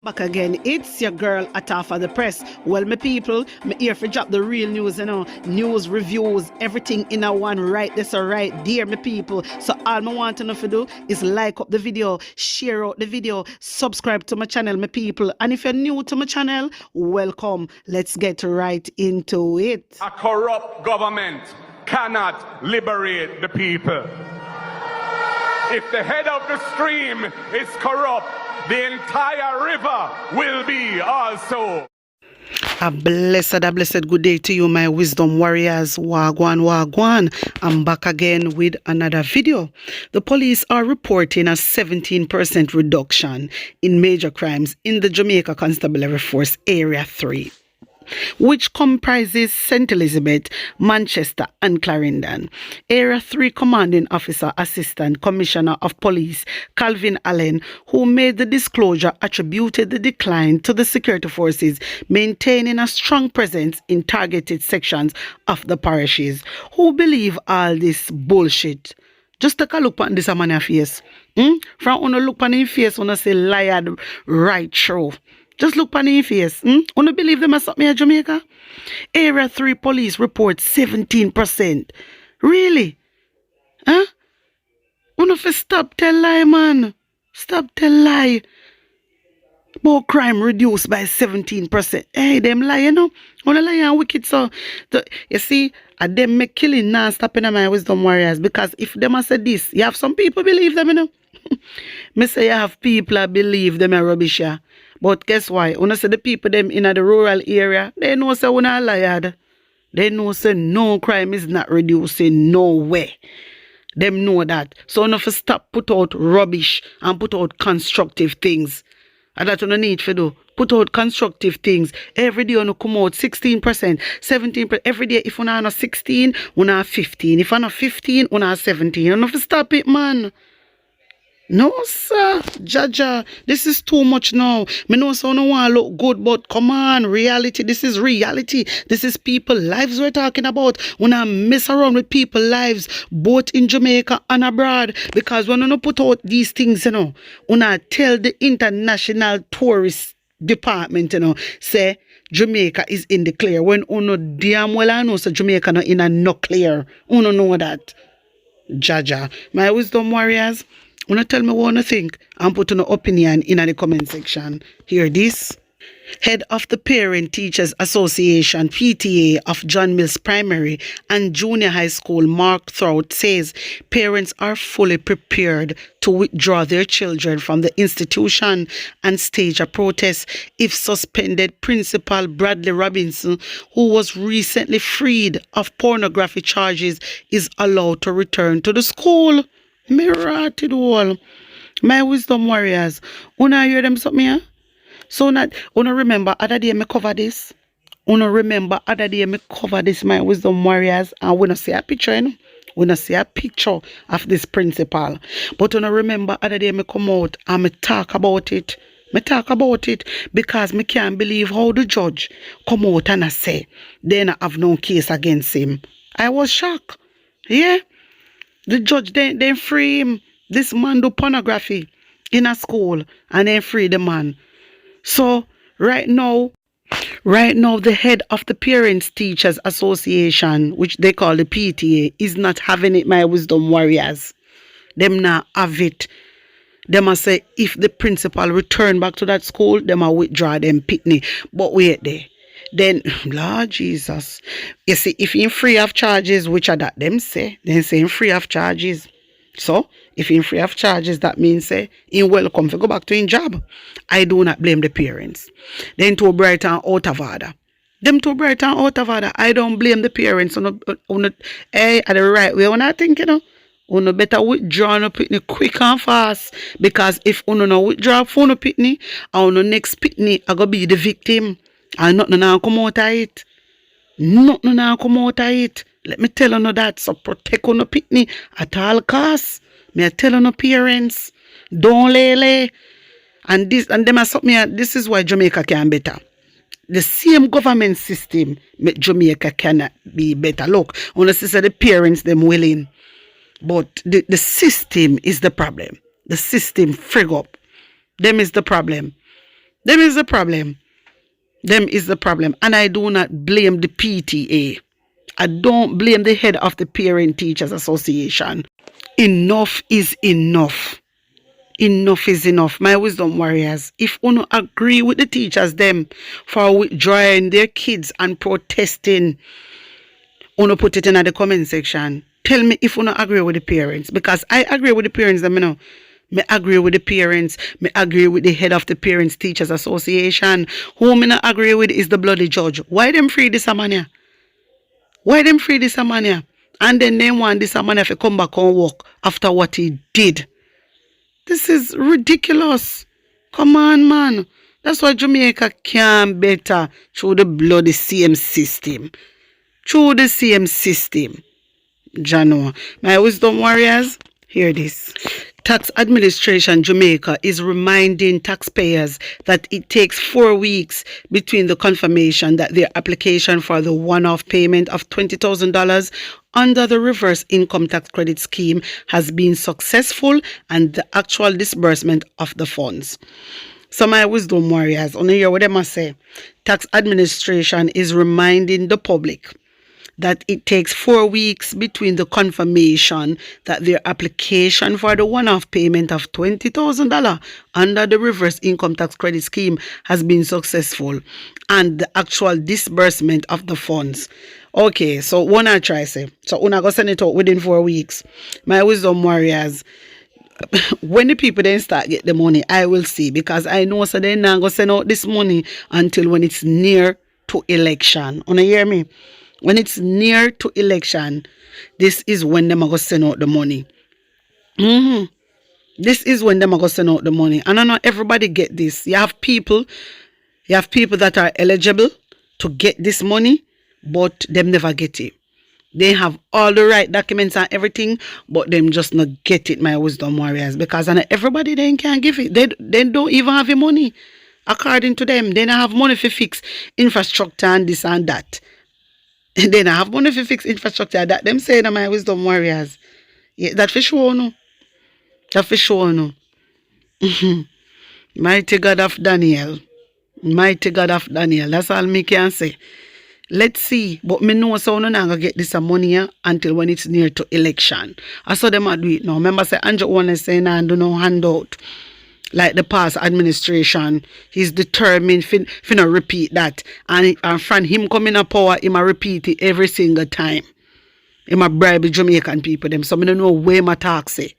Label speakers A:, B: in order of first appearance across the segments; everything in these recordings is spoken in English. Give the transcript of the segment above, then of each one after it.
A: Back again, it's your girl Atafa the Press. Well, my people, me here for drop the real news, news, reviews, everything in a one right this or right there, my people. So all me want to know to do is like up the video, share out the video, subscribe to my channel, my people. And if you're new to my channel, welcome. Let's get right into it.
B: A corrupt government cannot liberate the people. If the head of the stream is corrupt, the entire river will be also.
A: A blessed good day to you, my wisdom warriors. Wagwan. I'm back again with another video. The police are reporting a 17% reduction in major crimes in the Jamaica Constabulary Force Area 3, which comprises St. Elizabeth, Manchester and Clarendon. Area 3 Commanding Officer Assistant Commissioner of Police Calvin Allen, who made the disclosure, attributed the decline to the security forces maintaining a strong presence in targeted sections of the parishes. Who believe all this bullshit? Just take a look at this man face. From when you look at his face, when you say liar right through. Just look on your face. Wanna believe them as something in Jamaica? Area 3 police report 17%. Really? Huh? Wanna stop tell lie, man. Stop tell lie. More crime reduced by 17%. Hey, them lie, you know? Wanna lie and wicked, so you see, them make killing non-stop in my wisdom warriors, because if them have said this, you have some people believe them, you know? Me say you have people that believe them are rubbish. But guess why? When I say the people them in the rural area, they know say when I lied. They know say no crime is not reducing no way. Them know that. So enough to stop put out rubbish and put out constructive things. And that's what I need to do. Put out constructive things. Every day you come out 16%, 17%. Every day if you not 16, you not 15. If you not 15, you not 17. You have to stop it, man. No, sir. Jaja, this is too much now. Me know so no want to look good, but come on, reality. This is reality. This is people lives we're talking about. When I mess around with people lives, both in Jamaica and abroad, because when you put out these things, when I tell the international tourist department, say Jamaica is in the clear. When uno damn well I know so Jamaica not in a no clear. Uno know that. Jaja, my wisdom warriors. Wanna tell me what you think and put an opinion in the comment section. Hear this. Head of the Parent Teachers Association PTA of John Mills Primary and Junior High School, Mark Throut, says parents are fully prepared to withdraw their children from the institution and stage a protest if suspended Principal Bradley Robinson, who was recently freed of pornography charges, is allowed to return to the school. Me rotted all. My wisdom warriors. Una hear them something here? So not una remember other day me cover this. Una remember other day me cover this, my wisdom warriors, and we not see a picture, We not see a picture of this principal. But una remember other day me come out and me talk about it. Me talk about it because me can't believe how the judge come out and I say they not have no case against him. I was shocked. Yeah. The judge then free him. This man do pornography in a school and then free the man. So right now the head of the Parents Teachers Association, which they call the PTA, is not having it, my wisdom warriors. Them not have it. Them must say if the principal return back to that school, them must withdraw them pitney. But wait there. Then, Lord Jesus, you see, if you're free of charges, which are that them say, then say free of charges. So, if you're free of charges, that means say, in welcome to go back to your job. I do not blame the parents. Then too bright and out of order. Them too bright and out of order. I don't blame the parents. At the right way, when I think, uno better withdraw no pitney quick and fast. Because if uno no withdraw for no pitney, and uno next pitney, I go be the victim. And nothing now come out of it. Nothing now come out of it. Let me tell you that. So protect on the pitney at all costs. Me I tell you parents. Don't lay. And them are something. This is why Jamaica can better. The same government system make Jamaica cannot be better. Look, honestly say the parents them willing. But the system is the problem. The system frig up. Them is the problem. Them is the problem. Them is the problem. And I do not blame the PTA. I don't blame the head of the Parent Teachers Association. Enough is enough. Enough is enough. My wisdom warriors, if you don't agree with the teachers them for withdrawing their kids and protesting, you put it in the comment section. Tell me if you don't agree with the parents. Because I agree with the parents them, you know. Me agree with the parents. Me agree with the head of the Parents Teachers Association. Who me not agree with is the bloody judge. Why them free this a man here? Why them free this a man here? And then they want this a man if he come back and work after what he did. This is ridiculous. Come on, man. That's why Jamaica can better through the bloody same system. Through the same system. Jano. My wisdom warriors, hear this. Tax Administration Jamaica is reminding taxpayers that it takes 4 weeks between the confirmation that their application for the one-off payment of $20,000 under the reverse income tax credit scheme has been successful and the actual disbursement of the funds. So my wisdom warriors, on hear what they must say. Tax Administration is reminding the public that it takes 4 weeks between the confirmation that their application for the one-off payment of $20,000 under the reverse income tax credit scheme has been successful and the actual disbursement of the funds. Okay, so one I try say. So una go send it out within 4 weeks. My wisdom warriors, when the people then start get the money, I will see, because I know so they not go send out this money until when it's near to election. Una hear me? When it's near to election, this is when them are going to send out the money. This is when them are going to send out the money. And I know everybody get this. You have people that are eligible to get this money, but them never get it. They have all the right documents and everything, but them just not get it, my wisdom warriors. Because I know everybody then can't give it. They don't even have the money. According to them, they don't have money to fix infrastructure and this and that. And then I have money to fix infrastructure. That them say that my wisdom warriors. Yeah, that for sure no. That for sure no. Mighty God of Daniel. Mighty God of Daniel. That's all me can say. Let's see. But me know so no gonna get this money until when it's near to election. I saw them do it now. Remember say Andrew one is saying I do no handout. Like the past administration, he's determined to not repeat that. And from him coming to power, he might repeat it every single time. He might bribe the Jamaican people them. So I don't know where my talk say.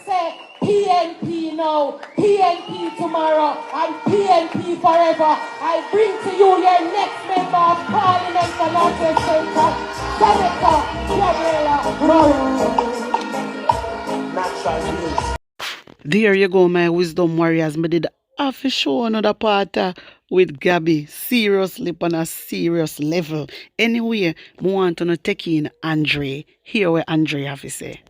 C: say PNP now, PNP tomorrow, and PNP forever. I bring to you your next member of Parliament for Northwest Central, Senator Gabriela.
A: There you go, my wisdom warriors. Me did have to show another part with Gabby. Seriously, on a serious level. Anyway, I want to take in Andre. Hear what Andre have to say.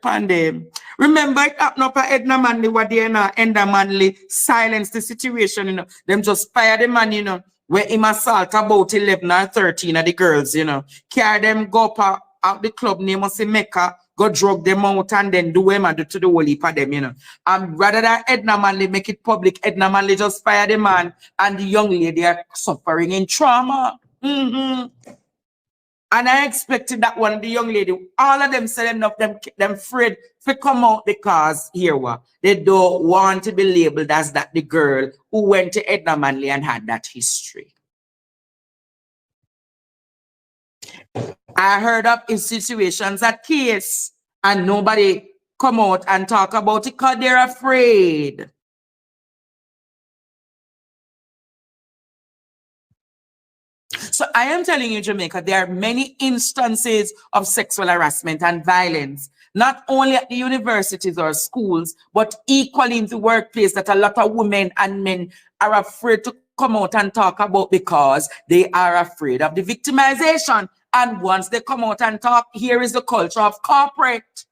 D: Pandem. Remember it happened up at Edna Manley what they Edna Manley silence the situation, Them just fire the man, where him assault about 11 or 13 of the girls, Carry them go up out the club name of Mecca, go drug them out and then do them and do to the whole heap of them, And rather than Edna Manley make it public, Edna Manley just fire the man and the young lady are suffering in trauma. And I expected that one, the young lady, all of them said enough, them afraid to come out because here what they don't want to be labeled as that the girl who went to Edna Manley and had that history. I heard of in situations at case and nobody come out and talk about it because they're afraid. So I am telling you, Jamaica, there are many instances of sexual harassment and violence, not only at the universities or schools, but equally in the workplace that a lot of women and men are afraid to come out and talk about because they are afraid of the victimization. And once they come out and talk, here is the culture of corporate.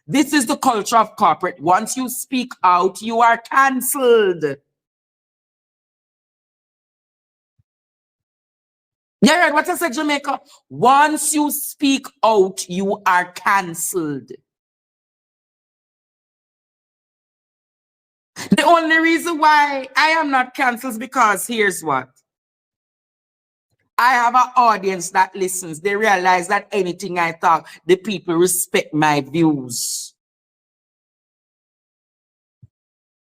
D: This is the culture of corporate. Once you speak out, you are cancelled. You heard what I said, Jamaica? Once you speak out, you are cancelled. The only reason why I am not cancelled is because here's what. I have an audience that listens. They realize that anything I talk, the people respect my views.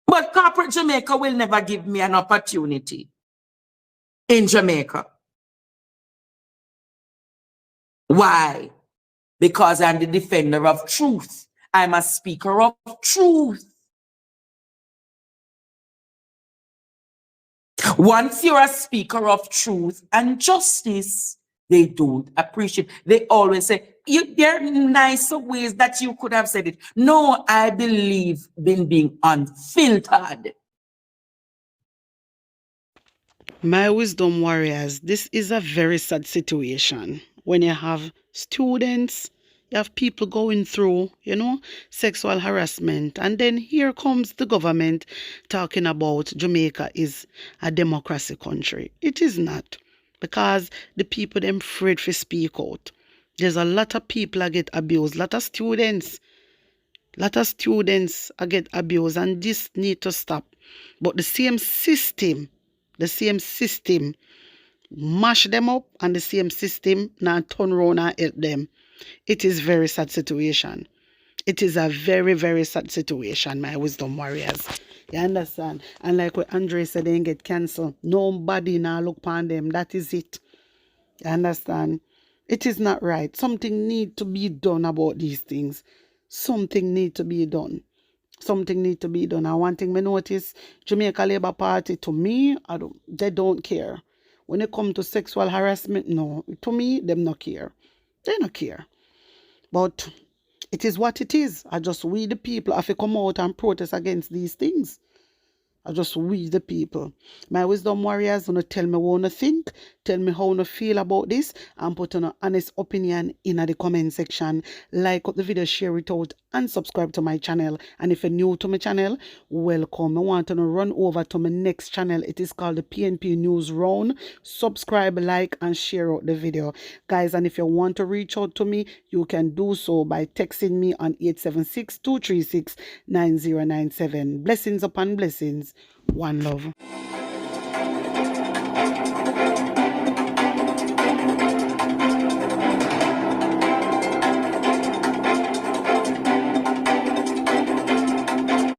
D: But corporate Jamaica will never give me an opportunity in Jamaica. Why? Because I'm the defender of truth. I'm a speaker of truth. Once you're a speaker of truth and justice, they don't appreciate. They always say, there are nicer ways that you could have said it. No, I believe in being unfiltered.
A: My wisdom warriors, this is a very sad situation. When you have students, you have people going through, sexual harassment. And then here comes the government talking about Jamaica is a democracy country. It is not. Because the people them afraid to speak out. There's a lot of people that get abused. A lot of students get abused. And this need to stop. But the same system mash them up, and the same system now turn around and help them. It is very sad situation. It is a very, very sad situation, my wisdom warriors. You understand? And like what Andre said, they get cancelled. Nobody now look upon them. That is it. You understand? It is not right. Something need to be done about these things. Something need to be done. Something need to be done. And one thing I notice, Jamaica Labour Party, to me, they don't care. When it comes to sexual harassment, no. To me, them not care. They not care. But it is what it is. We the people have to come out and protest against these things. We the people. My wisdom warriors, wanna tell me what you think, tell me how you feel about this, and put an honest opinion in the comment section. Like up the video, share it out, and subscribe to my channel. And if you're new to my channel, welcome. I want to run over to my next channel. It is called the PNP News Round. Subscribe, like, and share out the video. Guys, and if you want to reach out to me, you can do so by texting me on 876-236-9097. Blessings upon blessings. One love.